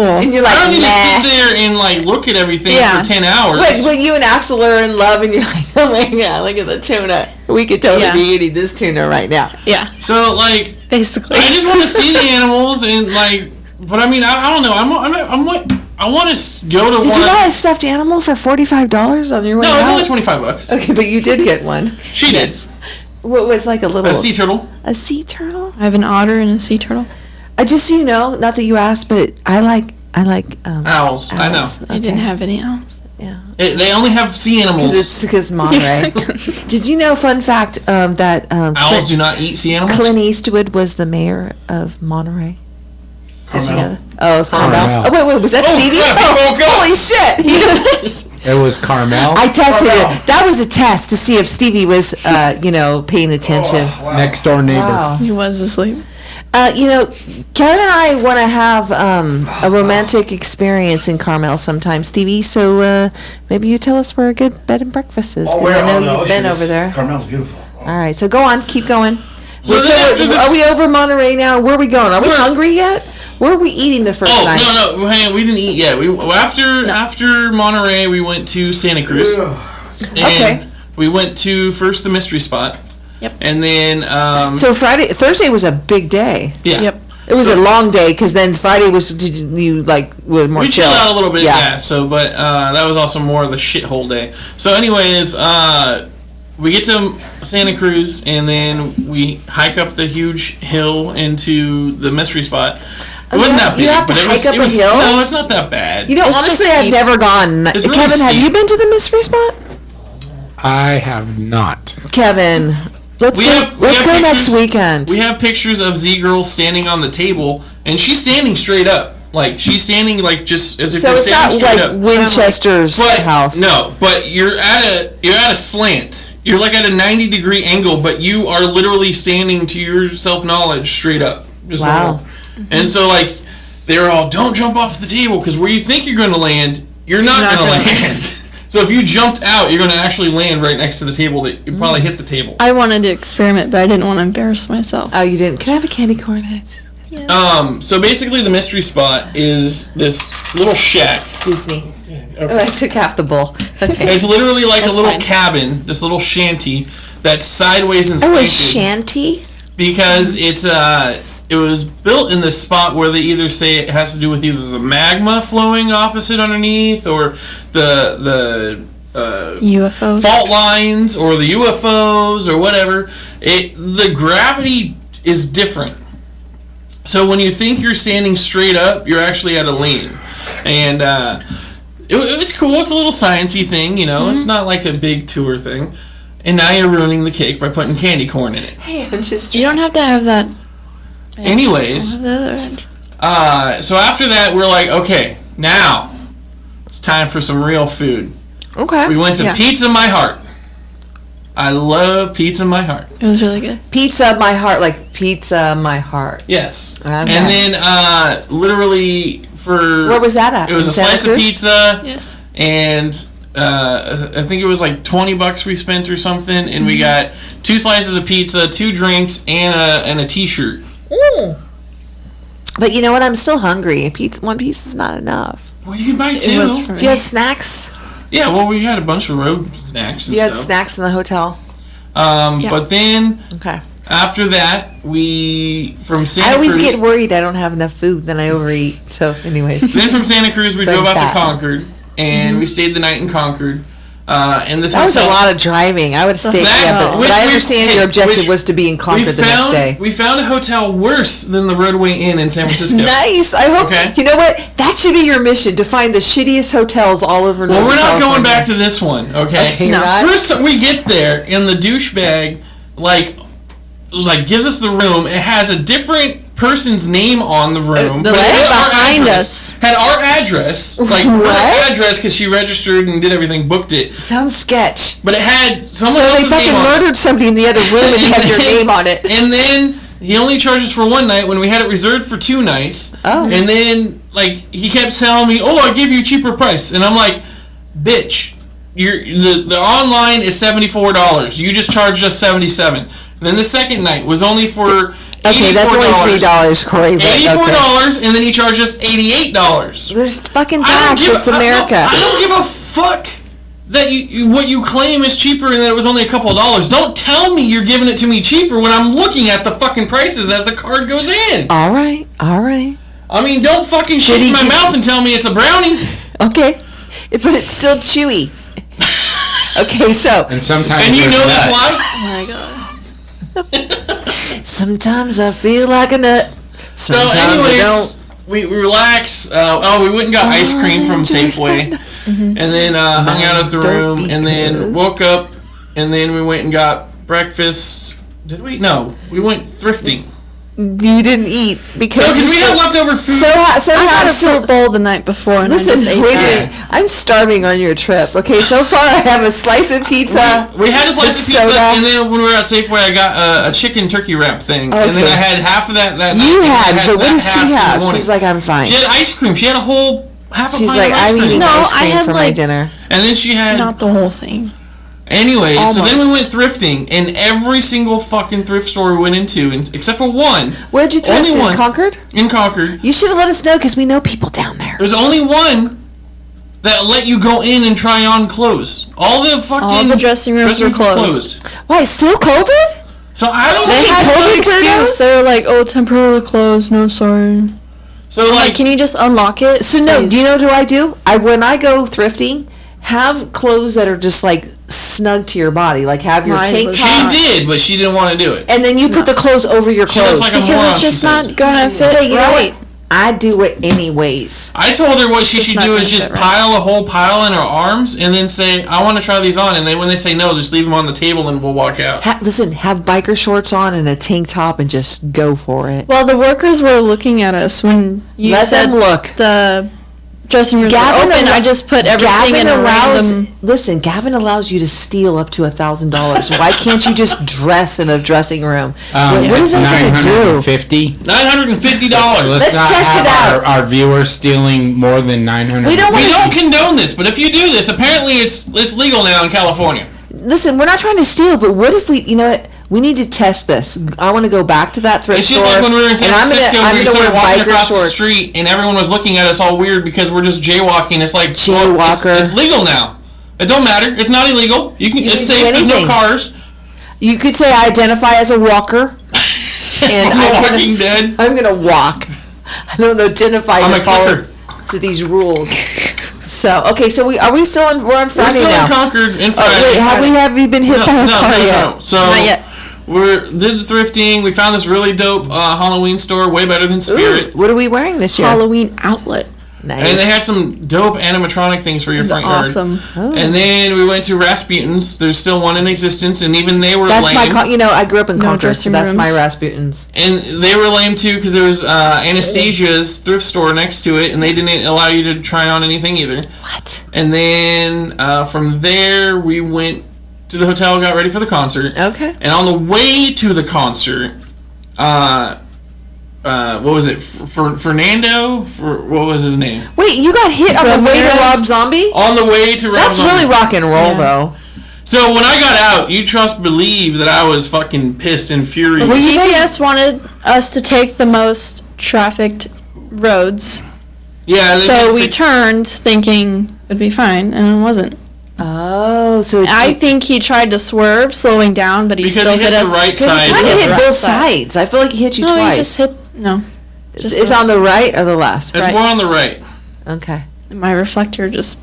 And you're like, I don't need to sit there and like look at everything for 10 hours. But you and Axel are in love, and you're like, oh my god, look at the tuna. We could totally be eating this tuna right now. Yeah. So like, basically, I just want to see the animals and like. But I mean, I don't know. I want to go to one. Did you buy a stuffed animal for $45 on your way out? No, it was only $25. Okay, but you did get one. She did. What was like a sea turtle? A sea turtle? I have an otter and a sea turtle. Just so you know, not that you asked, but I like owls. I know. I didn't have any owls. Yeah. They only have sea animals. Because Monterey. Did you know? Fun fact that owls do not eat sea animals. Clint Eastwood was the mayor of Monterey. Did you know that? Oh, it was Carmel. Oh, wait, was that Stevie? Holy shit! It was Carmel. I tested it. That was a test to see if Stevie was, paying attention. Next door neighbor. Wow. He was asleep. Kevin and I want to have a romantic experience in Carmel sometime, Stevie. So maybe you tell us where a good bed and breakfast is, because I know you've been over there. Carmel's beautiful. All right, so go on, keep going. So are we over Monterey now? Where are we going? Are we hungry yet? Where are we eating the first night? No, hang on, we didn't eat yet. After Monterey, we went to Santa Cruz. And we went to first the mystery spot. Yep. And then so Thursday was a big day. Yeah. Yep. It was a long day, because then Friday was were more we chill. chilled out a little bit, so but that was also more of the shithole day. So anyways, we get to Santa Cruz, and then we hike up the huge hill into the mystery spot. It wasn't that big. You have to hike up a hill? No, it's not that bad. Honestly, I've never gone. Really Kevin, have steep. you been to the mystery spot? I have not. Kevin, let's go next weekend. We have pictures of Z-Girl standing on the table, and she's standing straight up. Like she's standing like just as if so you're it's not standing straight like up. Winchester's house. No, but you're at a slant. You're like at a 90-degree angle, but you are literally standing to your self-knowledge straight up. Just wow. And so like they're all, don't jump off the table because where you think you're going to land, you're not going to land. So if you jumped out, you're going to actually land right next to the table. That you probably hit the table. I wanted to experiment, but I didn't want to embarrass myself. Oh, you didn't? Can I have a candy corn? Yeah. So basically the mystery spot is this little shack. Excuse me. Okay. Oh, I took half the bowl. Okay. It's literally like That's a little fine. cabin, this little shanty that's sideways and slanted. Oh, a shanty? Because it was built in this spot where they either say it has to do with either the magma flowing opposite underneath or the UFOs. fault lines or the UFOs or whatever. The gravity is different. So when you think you're standing straight up, you're actually at a lean. And it was cool. It's a little sciencey thing, you know. Mm-hmm. It's not like a big tour thing. And now you're ruining the cake by putting candy corn in it. Hey, I'm just... You don't have to have that. Anyways, Have the other edge. so after that, we're like, okay, now it's time for some real food. Okay. We went to Pizza My Heart. I love Pizza My Heart. It was really good. Pizza My Heart, like Pizza My Heart. Yes. Okay. And then literally for... Where was that at? It was in a Santa slice Cruz? of pizza. Yes. And I think it was like $20 we spent or something. And we got 2 slices of pizza, 2 drinks, and a t-shirt. Mm. But you know what? I'm still hungry. One piece is not enough. Well, you can buy 2. Do you have snacks? Yeah, well, we had a bunch of road snacks and You had stuff. snacks in the hotel? But then Okay. after that, we from Santa I always Cruz. get worried I don't have enough food, then I overeat. So, anyways. Then from Santa Cruz, we So drove out fat. to Concord, and we stayed the night in Concord. And this That was a hotel- lot of driving. I would stay. That- But which- I which- understand your objective which- was to be in Concord the next day. We found a hotel worse than the Roadway Inn in San Francisco. Nice. I hope. Okay. You know what? That should be your mission, to find the shittiest hotels all over Well, Northern we're not going California. back to this one, okay? Okay, you're not? First, we get there, and the douchebag, like gives us the room. It has a different person's name on the room. The but it lady had our behind address. us. Had our address, like What? her address, because she registered and did everything, booked it. Sounds sketch. But it had So someone they else's fucking name on it. murdered somebody in the other room and had your name on it. And then he only charges for 1 night when we had it reserved for 2 nights. Oh. And then like he kept telling me, "Oh, I give you a cheaper price," and I'm like, "Bitch, the online is $74. You just charged us $77." Then the second night was only for Okay, that's only $3, Corey. but $84, and then he charged us $88. There's fucking I don't tax. give- It's America. I don't give a fuck that what you claim is cheaper and that it was only a couple of dollars. Don't tell me you're giving it to me cheaper when I'm looking at the fucking prices as the card goes in. All right. All right. I mean, don't fucking shit he in my give- mouth and tell me it's a brownie. Okay. But it's still chewy. Okay, so And sometimes And you there's know that's nuts. why? Oh my god. sometimes I feel like a nut. So Sometimes I anyways, don't. we relax. We went and got ice cream from Safeway. And then hung out at the Don't room, be and then good. woke up, and then we went and got breakfast. Did we? No, we went thrifting. You didn't eat because No, because we you're had leftover food. somehow I had I'm a still. fruit bowl the night before and I Listen, just ate wait, that. wait. I'm starving on your trip. Okay, so far I have a slice of pizza. We had a slice of pizza, soda. and then when we were at Safeway, I got a chicken turkey wrap thing, and then Okay. I had half of that night. You and I had, but what that did she half in the have? morning. She's like, I'm fine. She had ice cream. She had a whole half a She's pint like, of ice I'm cream. eating No, ice I cream had, for my like- dinner. And then she had. Not the whole thing. Anyways, so then we Almost. went thrifting, and every single fucking thrift store we went into, except for one, Where'd you thrift Only in one. Concord? in Concord, You should have let us know because we know people down there. there's only one that let you go in and try on clothes. All the fucking All the dressing rooms were closed. Why, still COVID? So I don't They think had Had COVID no excuse. weirdos? They were like, "Oh, temporarily closed. No, sorry." so. Like, Like, can you just unlock it? So no, Please? do you know what I do? When I go thrifting, have clothes that are just like snug to your body, like have your Mine tank was- she top, did, but she didn't want to do it. and then you put the clothes over your She looks clothes. like a Because moron, it's she just says. not gonna fit Hey, you know right. what? I'd do it anyways. I told her what she should do is just pile a whole pile in her arms and then say, I want to try these on. And then when they say no, just leave them on the table and we'll walk out. Listen, have biker shorts on and a tank top and just go for it. Well, the workers were looking at us when you Let said them look. The dressing rooms were open. I just put everything in a random... Listen, Gavin allows you to steal up to $1,000. Why can't you just dress in a dressing room? What is that going to do? $950. Let's not test have it out. Our viewers stealing more than $900. We don't condone this, but if you do this, apparently it's legal now in California. Listen, we're not trying to steal, but what if we, you know what? We need to test this. I want to go back to that thrift store. It's just like when we were in San Francisco, we started walking across the shorts. street, and everyone was looking at us all weird because we're just jaywalking. It's like, jaywalker. It's legal now. It don't matter. It's not illegal. It's safe. There's no cars. You could say I identify as a walker. And Walking Dead. I'm gonna walk. I don't identify I'm to a follow clicker. to these rules. So okay, so are we still on? We're on Friday now. We're still in Concord in Wait, Friday. have we been hit by a car yet? No. So not yet. We did the thrifting. We found this really dope Halloween store, way better than Spirit. Ooh, what are we wearing this year? Halloween outlet. Nice. And they had some dope animatronic things for your front yard. Awesome. Oh. And then we went to Rasputin's. There's still one in existence, and even they were lame. That's my, I grew up in No Concord, so dressing that's my rooms. Rasputin's. And they were lame too because there was Anastasia's thrift store next to it, and they didn't allow you to try on anything either. What? And then from there we went to the hotel, got ready for the concert. Okay. And on the way to the concert, what was it? Fernando? What was his name? Wait, you got hit on the way to Rob Zombie? On the way to Rob That's Zombie. really rock and roll, though. So when I got out, you trust believe that I was fucking pissed and furious. Well, GPS wanted us to take the most trafficked roads. Yeah. So we turned thinking it'd be fine, and it wasn't. Oh, so I think he tried to swerve, slowing down, but he because still he hit us. the right he side. kind of hit right both side. sides. I feel like he hit you No, twice. he just hit. No. It's on the right or the left? It's right. more on the right. Okay. My reflector just.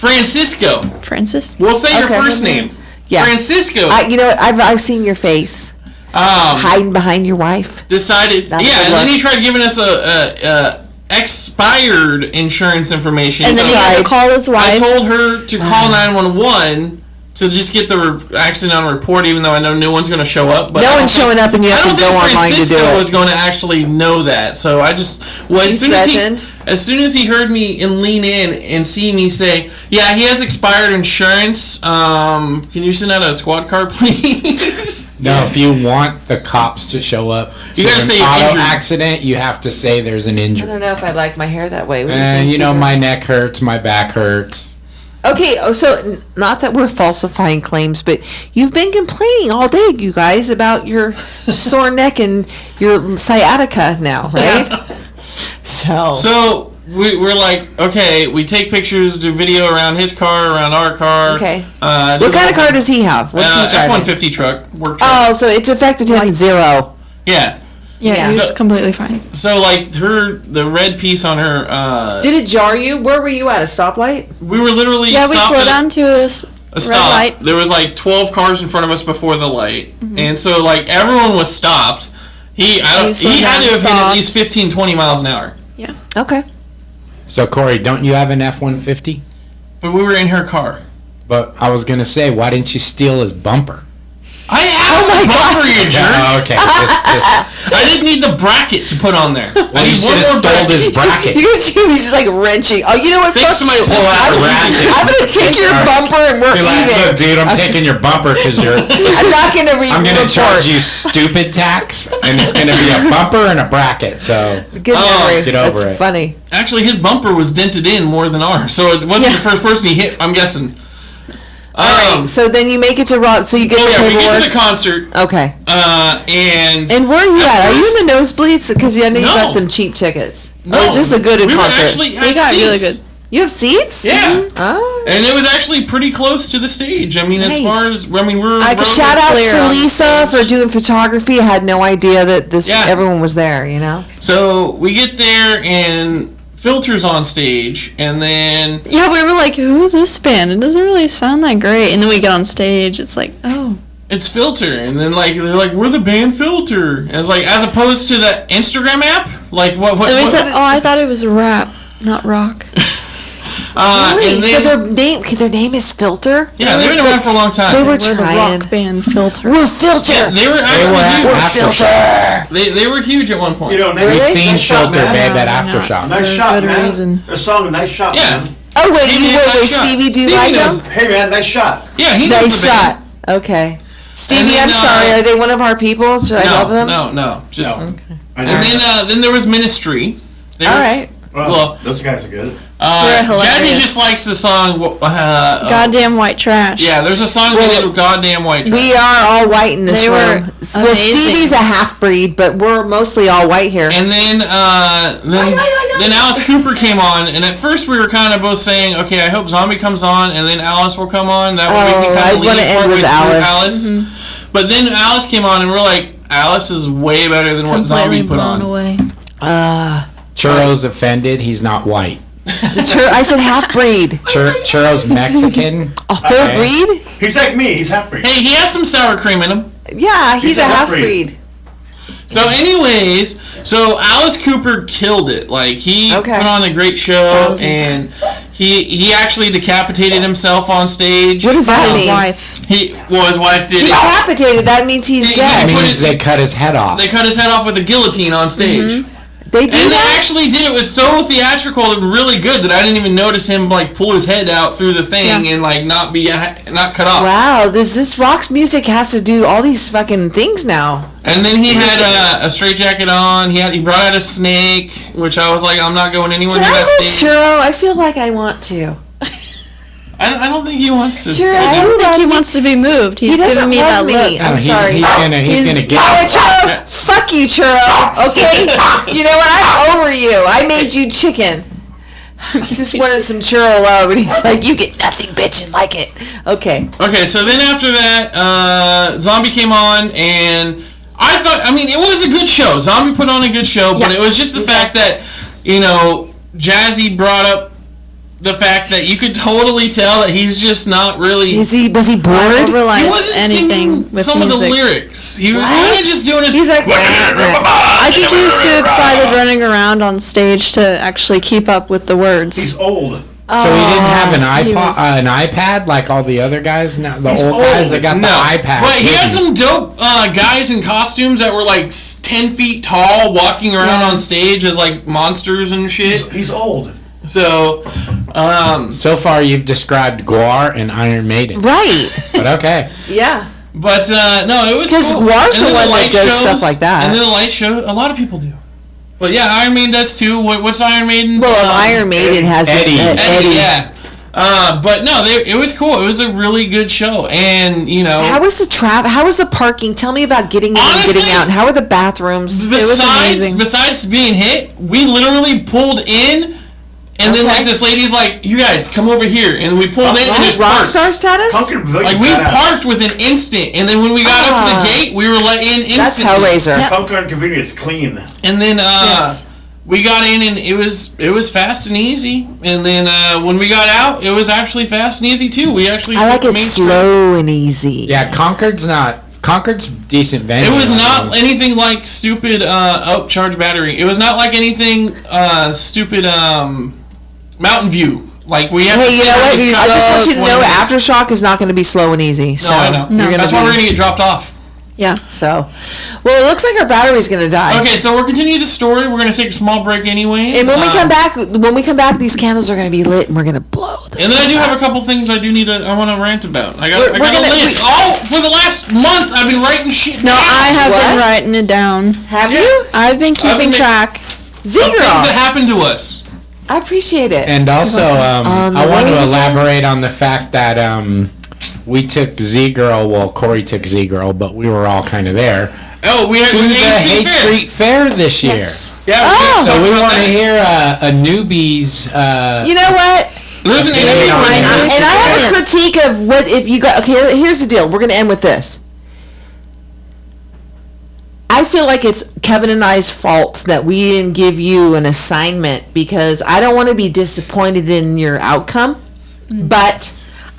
Francisco. Francis? We'll say your Okay. first name. Yeah. Francisco. You know what? I've seen your face hiding behind your wife. Decided. That's Yeah, good and then luck. he tried giving us a expired insurance information. And then he had to call his I wife. told her to call 911 to just get the accident on report, even though I know no one's going to show up. But No one's showing up, and you have to go online to do Francisco it. was going to actually know that, so I just as soon as he heard me and lean in and see me say, "Yeah, he has expired insurance. Can you send out a squad car, please?" No, if you want the cops to show up, You gotta say an auto injured. accident, you have to say there's an I injury. don't know if I like my hair that way. What do And think, you know, Seaver? my neck hurts, my back hurts. Okay, so not that we're falsifying claims, but you've been complaining all day, you guys, about your sore neck and your sciatica now, right? So we're like, okay, we take pictures, do video around his car, around our car. Okay. What kind of car does he have? What's he driving? F-150 truck, work truck. Oh, so it's affected him zero. Yeah. Yeah, he was So- completely fine. So like the red piece on her. Did it jar you? Where were you at? A stoplight? We were literally Yeah, we stopped slowed at down to a a red stop. light. There was like 12 cars in front of us before the light, and so like everyone was stopped. He had slowed to down, have hit at stopped. least 15, 20 miles an hour. Yeah. Okay. So, Corey, don't you have an F-150? But we were in her car. But I was going to say, why didn't you steal his bumper? I have a bumper, you jerk. Oh, okay. I just need the bracket to put on there. I Well, you need should have stole his bracket. He was just like wrenching. Oh, you know what? Fix Fuck my you. pull out I'm going to take your bumper and we're Be like, even. look, dude, I'm taking your bumper because you're... I'm not going to read I'm the going to charge report. you stupid tax, and it's going to be a bumper and a bracket, so... Good memory. Get over That's it. funny. Actually, his bumper was dented in more than ours, so it wasn't Yeah. the first person he hit, I'm guessing. All right, so then you make it to Rob, so you get the we paperwork. get to the concert, Okay. and where are you at? Are you first- in the nosebleeds? Because I know you No. got them cheap tickets. No, Or is this the good we concert? were actually We got really seats. good. You have seats? Yeah. Oh. And it was actually pretty close to the stage. I mean, as Nice. far as we were. Shout out clear to on Lisa for doing photography. I had no idea that Yeah. everyone was there, you know? So we get there and Filter's on stage, and then Yeah, we were like, who is this band? It doesn't really sound that great. And then we get on stage. It's like, oh. It's Filter, and then like they're like, we're the band Filter. And it's like, as opposed to the Instagram app, like what? And we said, I thought it was rap, not rock. Really? And then, so their name is Filter? Yeah, they've been around for a long time. They were the rock band Filter. We're Filter. Yeah, they were actually huge. Filter. They were huge at one point. You know, We've seen Filter, babe, at No, Aftershock. Nice shot, man. Reason. Their song, nice shot, Yeah. man. Oh, wait, Nice shot. Stevie, do you Stevie like knows. them? Hey, man, nice shot. Yeah, he knows Nice the band. shot. Okay. Stevie, then, I'm sorry. Are they one of our people? Should I love them? No. Just. No. And then there was Ministry. They All were- right. Well, those guys are good. They're hilarious. Jazzy just likes the song. Goddamn white trash. Yeah, there's a song they did with Goddamn White Trash. We are all white in this They room. were Well, amazing. Stevie's a half-breed, but we're mostly all white here. And then Alice Cooper came on, and at first we were kind of both saying, okay, I hope Zombie comes on, and then Alice will come on. That way we can kind I'd of lead wanna end partway with through Alice. But then Alice came on, and we're like, Alice is way better than what Completely Zombie put blown on. away. Churro's offended. He's not white. I said half-breed. Churro's Mexican. A full breed? He's like me. He's half-breed. Hey, he has some sour cream in him. Yeah, he's a half-breed. So anyways, Alice Cooper killed it. Like, he Okay. put on a great show, and he actually decapitated himself on stage. What does that His mean? wife. His wife did it. Decapitated, that means he's He- That dead. means they cut his head off. They cut his head off with a guillotine on stage. They do And they that? actually did it. Was so theatrical and really good that I didn't even notice him like pull his head out through the thing and like not cut off. Wow, this Rock's music has to do all these fucking things now. And then he had a straitjacket on. He brought out a snake, which I was like, I'm not going anywhere Can near I that hold snake. Churro? I feel like I want to. I don't think he wants to. Churro, I you don't think love he me. wants to be moved. He's He doesn't giving me love that me. look. I'm sorry. He's gonna get. Oh, Churro! Fuck you, Churro. Okay? You know what? I'm over you. I made you chicken. Just wanted some churro love, and he's like, "You get nothing, bitch, and like it." Okay. Okay, so then after that, Zombie came on, and I thought, it was a good show. Zombie put on a good show, but it was just the fact that, Jazzy brought up the fact that you could totally tell that he's just not really. Was he bored? He Realize wasn't anything singing with some music. of the lyrics. He was What? kind of just doing his. He's like, I think he was too excited running around on stage to actually keep up with the words. He's old. So he didn't have an he was- iPad like all the other guys. Now the He's old old. guys that got the iPad. But he had some dope guys in costumes that were like 10 feet tall, walking around on stage as like monsters and shit. He's old. So, So far, you've described Ckore and Iron Maiden. right. But okay. Yeah. but no, it was Because cool. Guar's And the then one that light does shows, stuff like that. And then the light show, a lot of people do. But yeah, Iron Maiden does too. What's Iron Maiden's? Well, Iron Maiden has Eddie. Eddie. Yeah. But no, it was cool. It was a really good show, and How was the How was the parking? Tell me about getting in and Honestly, getting out. And how were the bathrooms? Besides being hit, we literally pulled in, and then like this lady's like, "You guys come over here," and we pulled in and just rock parked. star status? Concord Pavilion's Like we badass. parked with an instant, and then when we got up to the gate, we were let in That's instantly. Hellrzzr. Concord Convenience clean. And then we got in, and it was fast and easy. And then when we got out, it was actually fast and easy too. We actually I like took it Main slow and easy. Yeah, Concord's decent venue. Street. It was not anything like stupid charge battery. It was not like anything stupid Mountain View. Like we have. Hey, to you sit know there what? and I just want you to 20 know minutes. Aftershock is not going to be slow and easy. So No, I know. You're gonna That's why be- we're gonna get dropped off. Yeah. So, well, it looks like our battery's going to die. Okay, so we're continuing the story. We're gonna take a small break anyways. And when we come back, these candles are going to be lit, and we're going to blow them. And then I do have a couple things I want to rant about. I got We're a gonna- list. For the last month, I've been writing shit. No, down. I have What? been writing it down. Have you? I've been keeping been- track. Things that Z-Girl. happened to us. I appreciate it. And also, On the I want road to again? elaborate on the fact that we took Z-Girl. Well, Corey took Z-Girl, but we were all kind of there. Oh, we had To the the Hate Hate Street Fair this year. Yeah. Oh. So we want want to hear a newbie's. You know what? There's an Yeah, interview yeah, right yeah. now. And I have a critique of what if you got. Okay, here's the deal. We're going to end with this. I feel like it's Kevin and I's fault that we didn't give you an assignment because I don't want to be disappointed in your outcome, but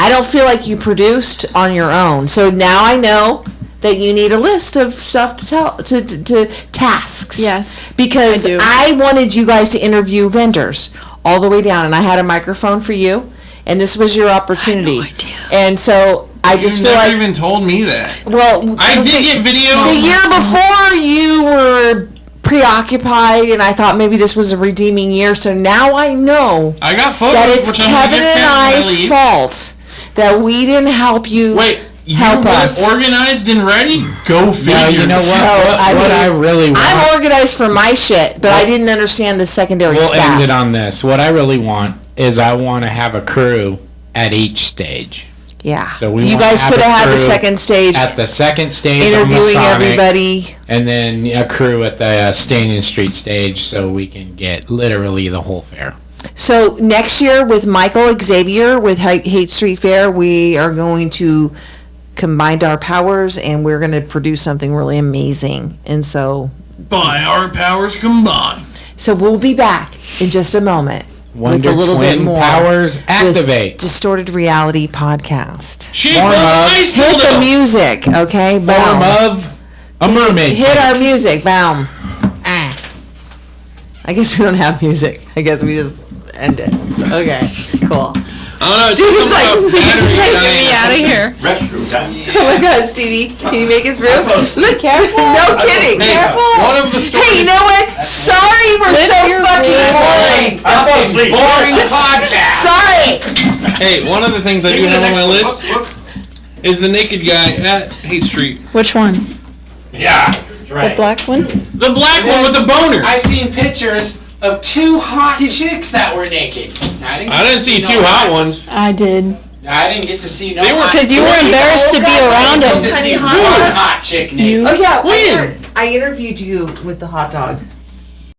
I don't feel like you produced on your own. So now I know that you need a list of stuff to tell, to tasks. Yes, Because I do. I wanted you guys to interview vendors all the way down, and I had a microphone for you, and this was your opportunity. I had no idea. And so I just You feel never like, even told me that. well, I did get video. the year before you were preoccupied, and I thought maybe this was a redeeming year. So now I know I got photos. that it's which I'm gonna Kevin get and back when I I's leave. fault that we didn't help you. Wait, you help weren't us. organized and ready? Go figure. No, you know what? So, What I really want. I'm organized for my shit, but I didn't understand the secondary We'll staff. end it on this. What I really want is I want to have a crew at each stage. Yeah. So we you wanna guys have could a have had the crew second stage, At the second stage, on interviewing Masonic, everybody. and then a crew at the Stanion Street stage, so we can get literally the whole fair. So next year with Michael Xavier with Hate Street Fair, we are going to combine our powers, and we're going to produce something really amazing. And so By our powers combined. we'll be back in just a moment Wonder with a little Twin bit more powers with activate. Distorted Reality Podcast. Shape Form up of- ice Hit the dildo. music, okay? Form Boom. of a mermaid. Hit our music, boom. Ah. I guess we don't have music. I guess we just end it. Okay, cool. I don't know. Dude, It's he's like, something about he's battery taking dying. Get me out of here. Restroom time. Oh my God, Stevie, can you make it through? Look, careful. No kidding. Hey, one of the stories. Hey, you know what? Sorry, we're so fucking boring. I'm falling asleep. Boring podcast. Sorry. Hey, one of the things I do have on my list is the naked guy at Hate Street. Which one? Yeah, The black one? The black one with the boner. I seen pictures of two hot chicks that were naked. I didn't see two hot ones. I did. I didn't get to see no. They were- hot- Because you were embarrassed to be around I didn't him. get to see Tiny one hot- hot chick naked. Oh yeah, When? I interviewed you with the hot dog.